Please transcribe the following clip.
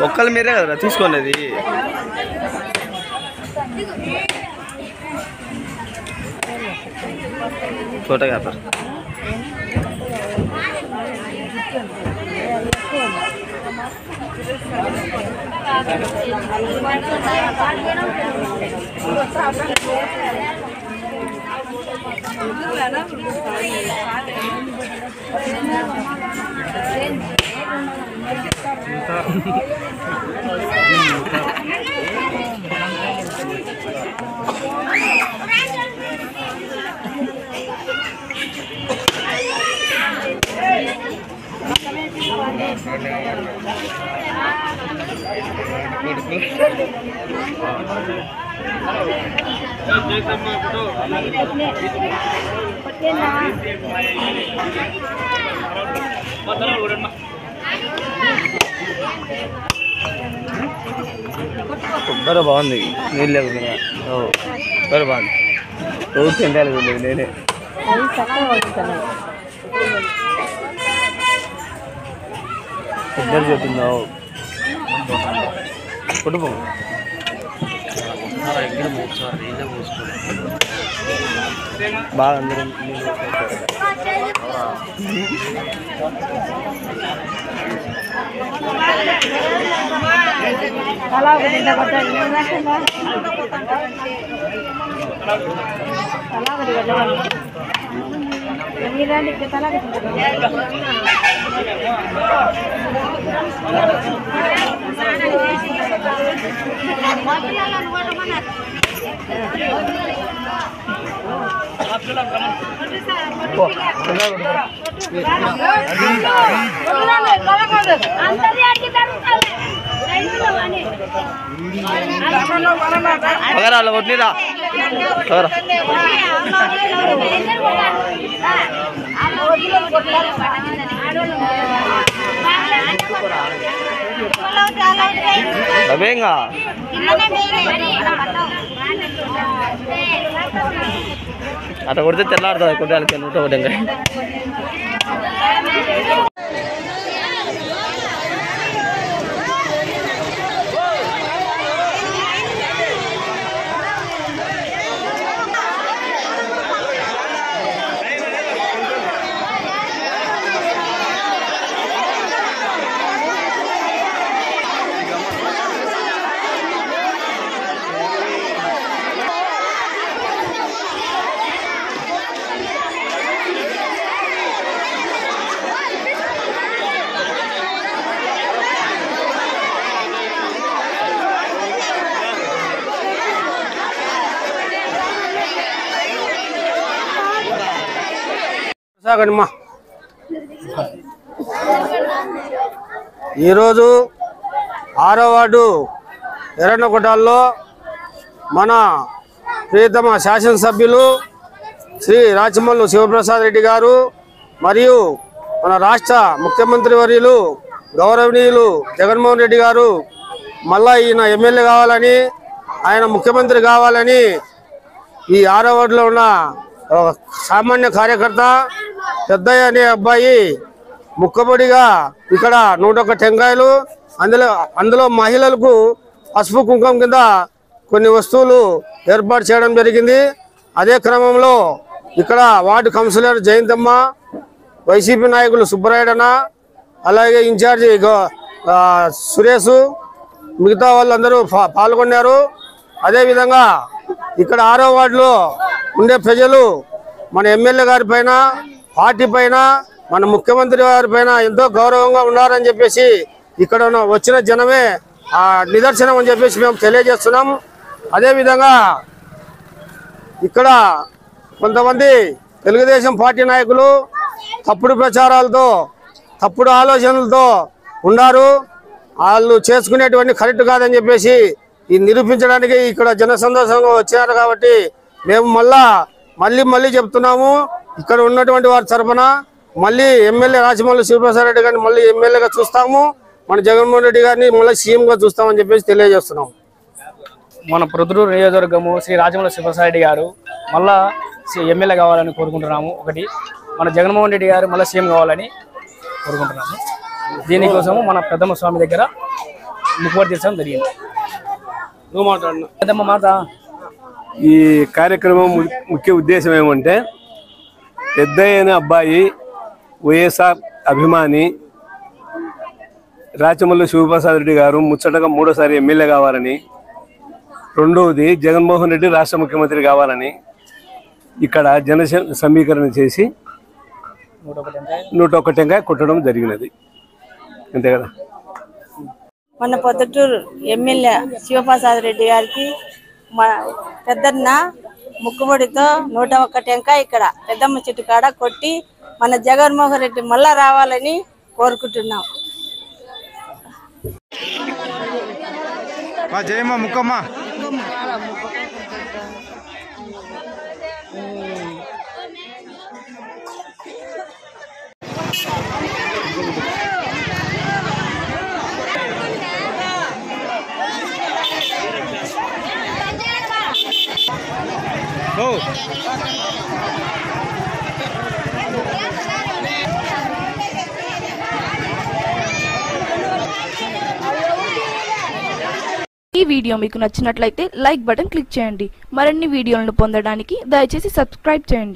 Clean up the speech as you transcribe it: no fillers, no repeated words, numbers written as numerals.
ఒక్కళ్ళు మీరే కదా తీసుకోండి छोटा पर కొబ్బరి బాగుంది నీళ్ళు లేకుండా కొబ్బరి బాగుంది రోజు తింటాలి నేనే ఇద్దరు చెప్తున్నావు కుటుంబం బాగా అందరం అలా కొట్టిరా అవేంగా అట్లా కొడితే తెల్లాడుతుంది కొట్టాలకి 101 ఈరోజు 6వ వార్డు ఎర్రన్నకొండలో మన ప్రియతమ శాసనసభ్యులు శ్రీ రాచమల్లు శివప్రసాద్ రెడ్డి గారు మరియు మన రాష్ట్ర ముఖ్యమంత్రి వర్యులు గౌరవనీయులు జగన్మోహన్ రెడ్డి గారు మళ్ళా ఈయన ఎమ్మెల్యే కావాలని ఆయన ముఖ్యమంత్రి కావాలని ఈ 6వ వార్డులో ఉన్న సామాన్య కార్యకర్త పెద్దయ్య అనే అబ్బాయి ముక్కబడిగా ఇక్కడ 101 టెంకాయలు అందులో మహిళలకు పసుపు కుంకుమ కింద కొన్ని వస్తువులు ఏర్పాటు చేయడం జరిగింది. అదే క్రమంలో ఇక్కడ వార్డు కౌన్సిలర్ జయంతమ్మ, వైసీపీ నాయకులు సుబ్బరాయుడన్న, అలాగే ఇన్ఛార్జి సురేష్, మిగతా వాళ్ళందరూ పాల్గొన్నారు. అదేవిధంగా ఇక్కడ 6వ వార్డులో ఉండే ప్రజలు మన ఎమ్మెల్యే గారి పైన, పార్టీ పైన, మన ముఖ్యమంత్రి గారి పైన ఎంతో గౌరవంగా ఉన్నారని చెప్పేసి ఇక్కడ వచ్చిన జనమే నిదర్శనం అని చెప్పేసి మేము తెలియజేస్తున్నాం. అదేవిధంగా ఇక్కడ కొంతమంది తెలుగుదేశం పార్టీ నాయకులు తప్పుడు ప్రచారాలతో, తప్పుడు ఆలోచనలతో ఉన్నారు. వాళ్ళు చేసుకునేటువంటి కరెక్ట్ కాదని చెప్పేసి ఈ నిరూపించడానికి ఇక్కడ జనసందోషంగా వచ్చారు. కాబట్టి మేము మళ్ళీ చెప్తున్నాము, ఇక్కడ ఉన్నటువంటి వారి తరఫున మళ్ళీ ఎమ్మెల్యే రాజమౌళి శివప్రసాద్ రెడ్డి గారిని మళ్ళీ ఎమ్మెల్యేగా చూస్తాము, మన జగన్మోహన్ రెడ్డి గారిని మళ్ళీ సీఎంగా చూస్తామని చెప్పేసి తెలియజేస్తున్నాం. మన ప్రొద్దుటూరు నియోజకవర్గము శ్రీ రాజమౌళి శివప్రసాద్ రెడ్డి గారు మళ్ళా ఎమ్మెల్యే కావాలని కోరుకుంటున్నాము. ఒకటి, మన జగన్మోహన్ రెడ్డి గారు మళ్ళీ సీఎం కావాలని కోరుకుంటున్నాము. దీనికోసము మన పెద్దమ్మ స్వామి దగ్గర ముక్కుబడి తీర్చడం జరిగింది. పెద్దమ్మ మాట. ఈ కార్యక్రమం ముఖ్య ఉద్దేశం ఏమంటే, పెద్దయిన అబ్బాయి వైఎస్ఆర్ అభిమాని రాచమల్లి శివప్రసాద్ రెడ్డి గారు ముచ్చటగా 3వ ఎమ్మెల్యే కావాలని, రెండవది జగన్మోహన్ రెడ్డి రాష్ట్ర ముఖ్యమంత్రి కావాలని ఇక్కడ జన సమీకరణ చేసి 101 టెంకాయ కొట్టడం జరిగినది. అంతే కదా. మన పొద్దుటూరు ఎమ్మెల్యే శివప్రసాద్ రెడ్డి గారికి మా పెద్దన్న ముక్కుబడితో 101 టెంకాయ ఇక్కడ పెద్దమ్మ చెట్టు కాడ కొట్టి మన జగన్మోహన్ రెడ్డి మళ్ళా రావాలని కోరుకుంటున్నాం. జయమ్మ ముక్కమ్మ. ఈ వీడియో మీకు నచ్చినట్లయితే లైక్ బటన్ క్లిక్ చేయండి. మరిన్ని వీడియోలను పొందడానికి దయచేసి సబ్స్క్రైబ్ చేయండి.